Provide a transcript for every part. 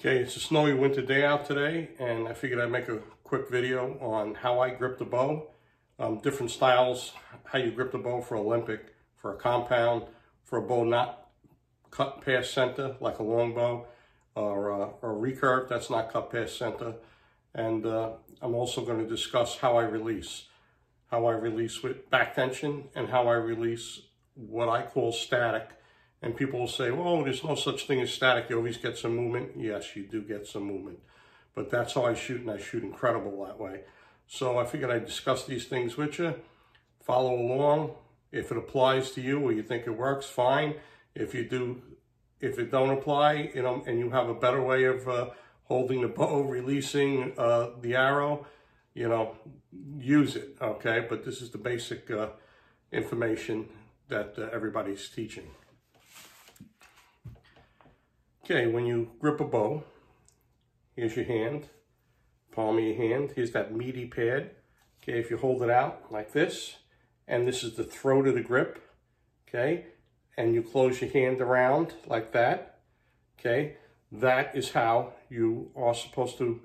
Okay, it's a snowy winter day out today, and I figured I'd make a quick video on how I grip the bow. Different styles, how you grip the bow for Olympic, for a compound, for a bow not cut past center, like a long bow, or a recurve that's not cut past center. And I'm also going to discuss how I release with back tension, and how I release what I call static. And people will say, well, there's no such thing as static. You always get some movement. Yes, you do get some movement. But that's how I shoot, and I shoot incredible that way. So I figured I'd discuss these things with you. Follow along. If it applies to you or you think it works, fine. If it don't apply, and you have a better way of holding the bow, releasing the arrow, use it, okay? But this is the basic information that everybody's teaching. Okay, when you grip a bow, here's your hand, palm of your hand. Here's that meaty pad. Okay, if you hold it out like this, and this is the throat of the grip, okay, and you close your hand around like that, okay, that is how you are supposed to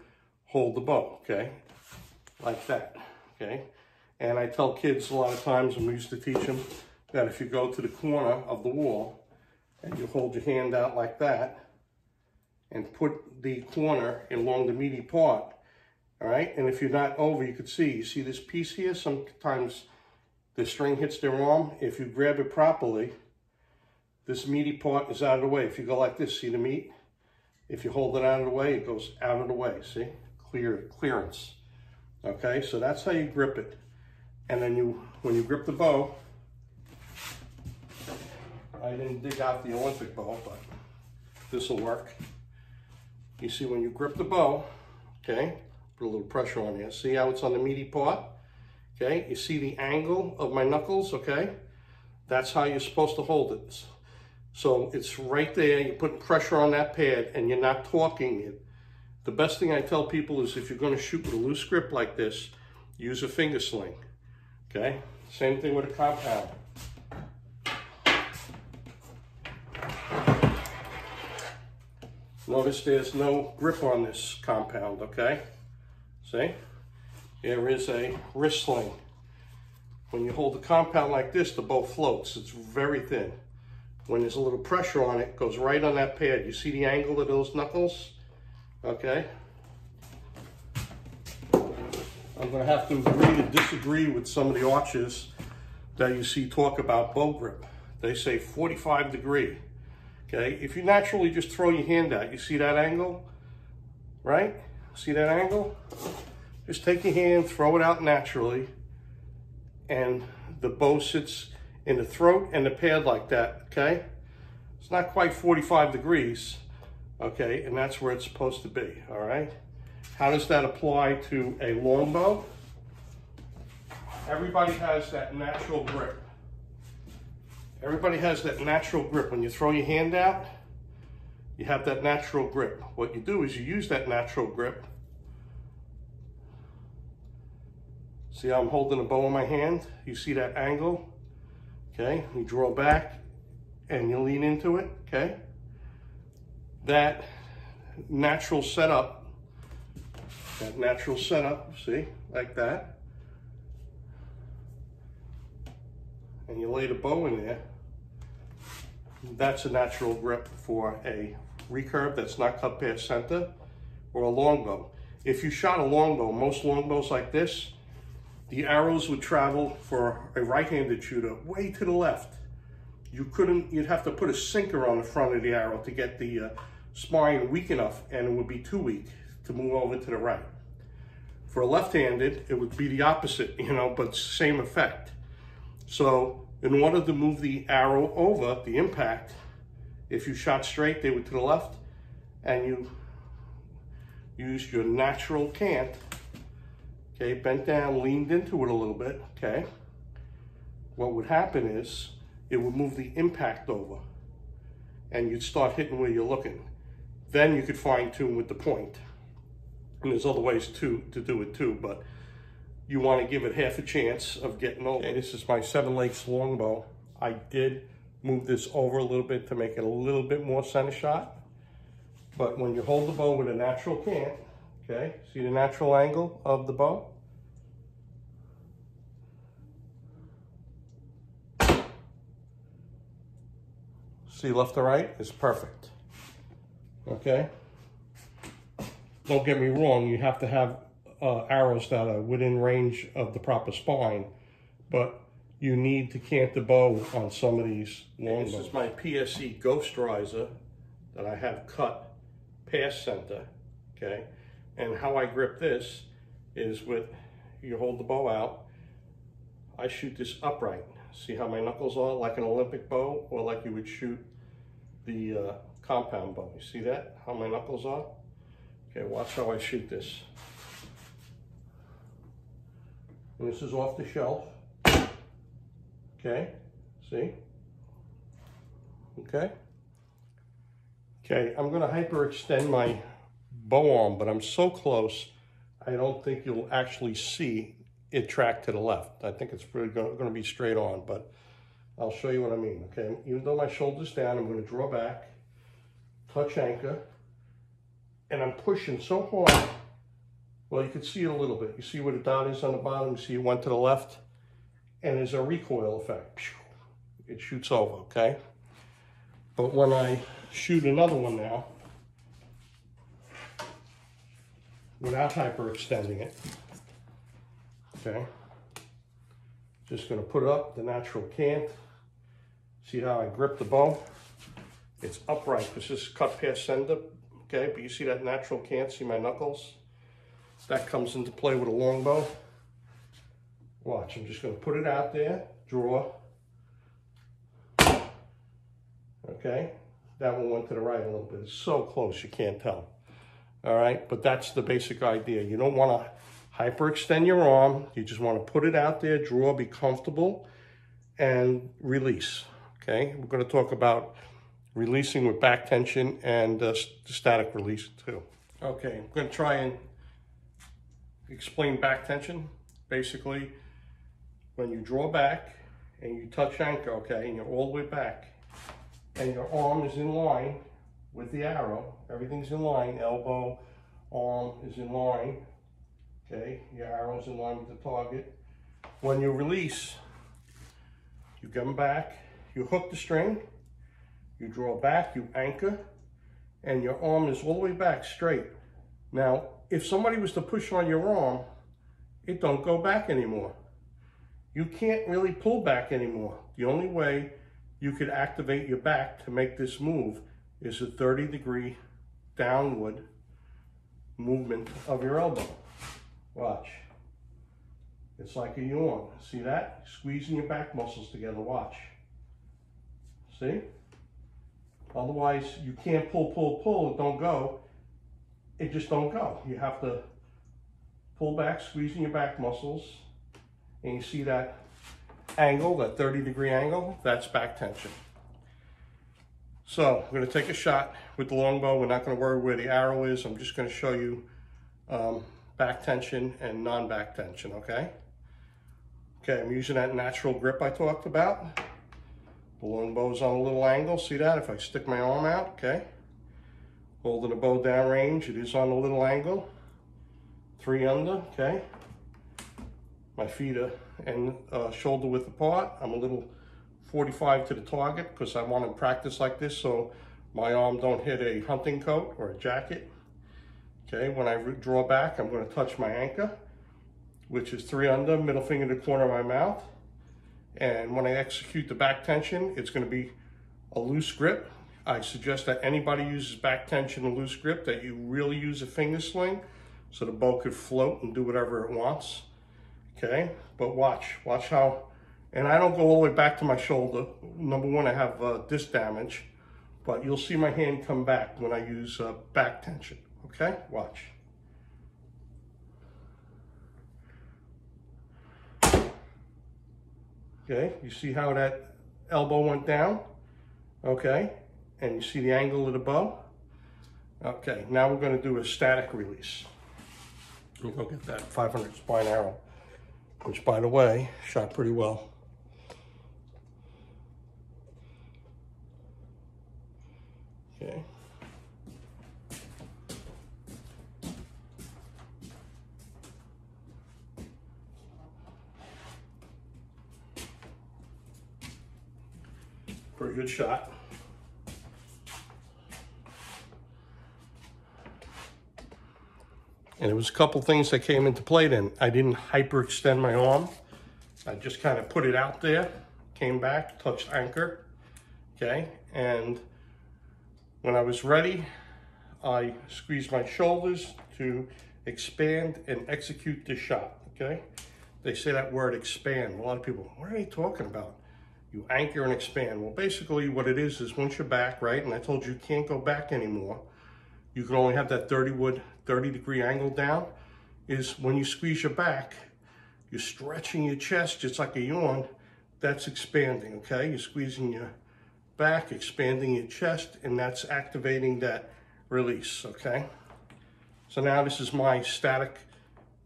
hold the bow, okay, like that, okay. And I tell kids a lot of times, when we used to teach them, that if you go to the corner of the wall and you hold your hand out like that, and put the corner along the meaty part, all right? And if you're not over, you see this piece here? Sometimes the string hits their arm. If you grab it properly, this meaty part is out of the way. If you go like this, see the meat? If you hold it out of the way, it goes out of the way, see? Clearance, okay? So that's how you grip it. And then when you grip the bow, I didn't dig out the Olympic bow, but this will work. You see, when you grip the bow, okay, put a little pressure on there. See how it's on the meaty part? Okay, you see the angle of my knuckles, okay? That's how you're supposed to hold it. So it's right there, you're putting pressure on that pad and you're not torquing it. The best thing I tell people is, if you're gonna shoot with a loose grip like this, use a finger sling, okay? Same thing with a compound. Notice there's no grip on this compound, okay? See? There is a wrist sling. When you hold the compound like this, the bow floats. It's very thin. When there's a little pressure on it, it goes right on that pad. You see the angle of those knuckles? Okay? I'm gonna have to agree to disagree with some of the archers that you see talk about bow grip. They say 45 degree. Okay, if you naturally just throw your hand out, you see that angle, right? See that angle? Just take your hand, throw it out naturally, and the bow sits in the throat and the pad like that, okay? It's not quite 45 degrees, okay, and that's where it's supposed to be, all right? How does that apply to a long bow? Everybody has that natural grip. Everybody has that natural grip. When you throw your hand out, you have that natural grip. What you do is you use that natural grip. See how I'm holding a bow in my hand? You see that angle? Okay, you draw back and you lean into it, okay? That natural setup, see, like that. And you lay the bow in there, that's a natural grip for a recurve that's not cut past center, or a longbow. If you shot a longbow, most longbows like this, the arrows would travel, for a right-handed shooter, way to the left. You'd have to put a sinker on the front of the arrow to get the spine weak enough, and it would be too weak to move over to the right. For a left-handed, it would be the opposite, but same effect. So in order to move the arrow over, the impact, if you shot straight, they were to the left, and you used your natural cant, okay, bent down, leaned into it a little bit, okay, what would happen is it would move the impact over, and you'd start hitting where you're looking. Then you could fine tune with the point. And there's other ways to do it too, but you want to give it half a chance of getting over. Okay, this is my 7 Lakes longbow. I did move this over a little bit to make it a little bit more center shot. But when you hold the bow with a natural cant, okay, see the natural angle of the bow? See left to right is perfect, okay? Don't get me wrong, you have to have arrows that are within range of the proper spine, but you need to cant the bow on some of these long bows. This is my PSE Ghost Riser that I have cut past center, okay? And how I grip this is with, you hold the bow out, I shoot this upright. See how my knuckles are, like an Olympic bow, or like you would shoot the compound bow. You see that, how my knuckles are? Okay, watch how I shoot this. And this is off the shelf. Okay, see? Okay. Okay, I'm gonna hyperextend my bow arm, but I'm so close, I don't think you'll actually see it track to the left. I think it's pretty gonna be straight on, but I'll show you what I mean, okay? Even though my shoulder's down, I'm gonna draw back, touch anchor, and I'm pushing so hard. Well, you can see it a little bit. You see where the dot is on the bottom? You see it went to the left? And there's a recoil effect. It shoots over, okay? But when I shoot another one now, without hyperextending it, okay? Just gonna put up the natural cant. See how I grip the bow? It's upright, because this is cut past center, okay? But you see that natural cant, see my knuckles? That comes into play with a long bow. Watch, I'm just gonna put it out there, draw. Okay, that one went to the right a little bit. It's so close, you can't tell. All right, but that's the basic idea. You don't wanna hyperextend your arm. You just wanna put it out there, draw, be comfortable, and release, okay? We're gonna talk about releasing with back tension and static release too. Okay, I'm gonna try and explain back tension. Basically, when you draw back and you touch anchor, okay, and you're all the way back, and your arm is in line with the arrow, everything's in line, elbow, arm is in line, okay, your arrow's in line with the target. When you release, you come back, you hook the string, you draw back, you anchor, and your arm is all the way back straight. Now, if somebody was to push on your arm, it don't go back anymore. You can't really pull back anymore. The only way you could activate your back to make this move is a 30-degree downward movement of your elbow. Watch. It's like a yawn. See that? Squeezing your back muscles together. Watch. See? Otherwise, you can't pull, it don't go. It just don't go. You have to pull back, squeezing your back muscles, and you see that angle, that 30-degree angle, that's back tension. So I'm gonna take a shot with the longbow. We're not gonna worry where the arrow is. I'm just gonna show you back tension and non-back tension, okay? Okay, I'm using that natural grip I talked about. The longbow's on a little angle, see that? If I stick my arm out, okay? Holding the bow down range, it is on a little angle. 3 under, okay? My feet are and shoulder width apart. I'm a little 45 to the target because I want to practice like this so my arm don't hit a hunting coat or a jacket. Okay, when I draw back, I'm going to touch my anchor, which is 3 under, middle finger to the corner of my mouth. And when I execute the back tension, it's going to be a loose grip. I suggest that anybody uses back tension and loose grip, that you really use a finger sling so the bow could float and do whatever it wants. Okay, but watch how, and I don't go all the way back to my shoulder. Number one, I have disc damage, but you'll see my hand come back when I use back tension. Okay, watch. Okay, you see how that elbow went down? Okay, and you see the angle of the bow? Okay, now we're going to do a static release. We'll go get that 500 spine arrow, which, by the way, shot pretty well. Okay. Pretty good shot. And there was a couple things that came into play then. I didn't hyperextend my arm. I just kind of put it out there, came back, touched anchor, okay? And when I was ready, I squeezed my shoulders to expand and execute the shot, okay? They say that word expand. A lot of people, what are they talking about? You anchor and expand. Well, basically what it is once you're back, right? And I told you can't go back anymore. You can only have that 30-degree angle down. Is when you squeeze your back, you're stretching your chest just like a yawn. That's expanding, okay? You're squeezing your back, expanding your chest, and that's activating that release, okay? So now this is my static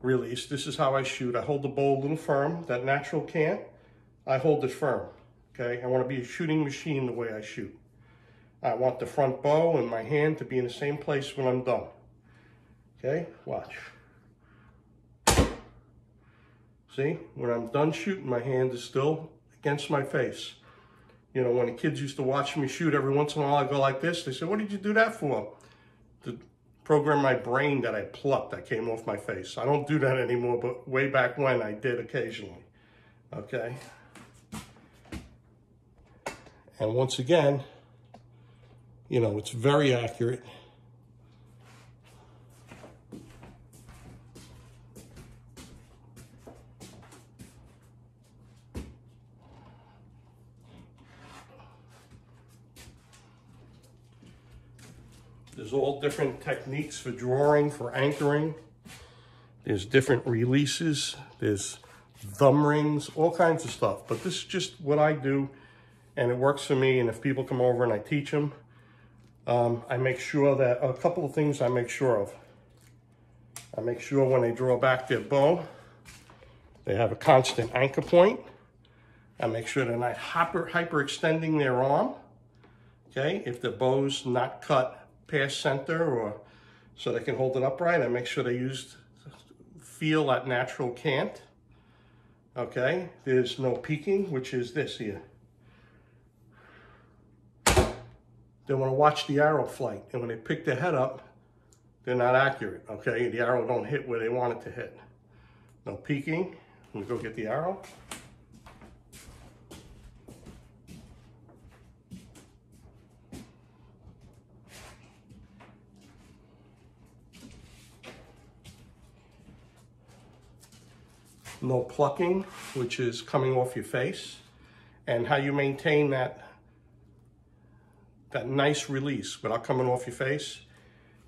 release. This is how I shoot. I hold the bow a little firm. That natural can't. I hold it firm, okay? I want to be a shooting machine the way I shoot. I want the front bow and my hand to be in the same place when I'm done. Okay, watch. See, when I'm done shooting, my hand is still against my face. You know, when the kids used to watch me shoot, every once in a while I go like this. They say, what did you do that for? To program my brain that I plucked, that came off my face. I don't do that anymore, but way back when I did occasionally. Okay. And once again, you know, it's very accurate. There's all different techniques for drawing, for anchoring. There's different releases. There's thumb rings, all kinds of stuff. But this is just what I do, and it works for me. And if people come over and I teach them, I make sure that a couple of things I make sure of. I make sure when they draw back their bow, they have a constant anchor point. I make sure they're not hyperextending their arm. Okay, if the bow's not cut past center or so they can hold it upright, I make sure they feel at natural cant. Okay, there's no peeking, which is this here. They want to watch the arrow flight, and when they pick their head up, they're not accurate, okay? The arrow don't hit where they want it to hit. No peeking. Let me go get the arrow. No plucking, which is coming off your face, and how you maintain that nice release without coming off your face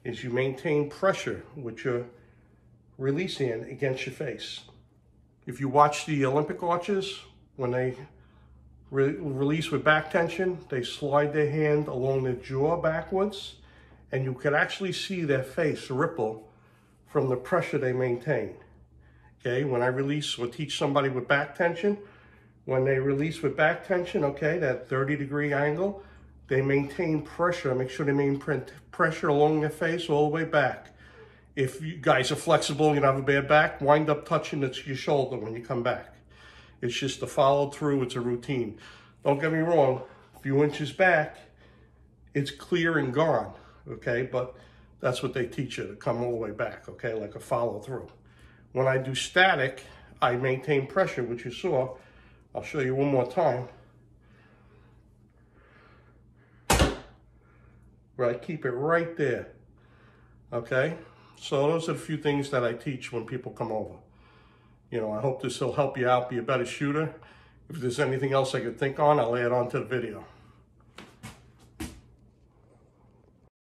is you maintain pressure with your release hand against your face. If you watch the Olympic archers, when they release with back tension, they slide their hand along their jaw backwards, and you could actually see their face ripple from the pressure they maintain. Okay, when I release or teach somebody with back tension, when they release with back tension, okay, that 30-degree angle, they maintain pressure. Make sure they maintain pressure along their face all the way back. If you guys are flexible, you don't have a bad back, wind up touching your shoulder when you come back. It's just a follow through, it's a routine. Don't get me wrong, a few inches back, it's clear and gone, okay? But that's what they teach you, to come all the way back, okay? Like a follow through. When I do static, I maintain pressure, which you saw. I'll show you one more time. Where I keep it right there, okay? So those are a few things that I teach when people come over. You know, I hope this will help you out, be a better shooter. If there's anything else I could think on, I'll add on to the video.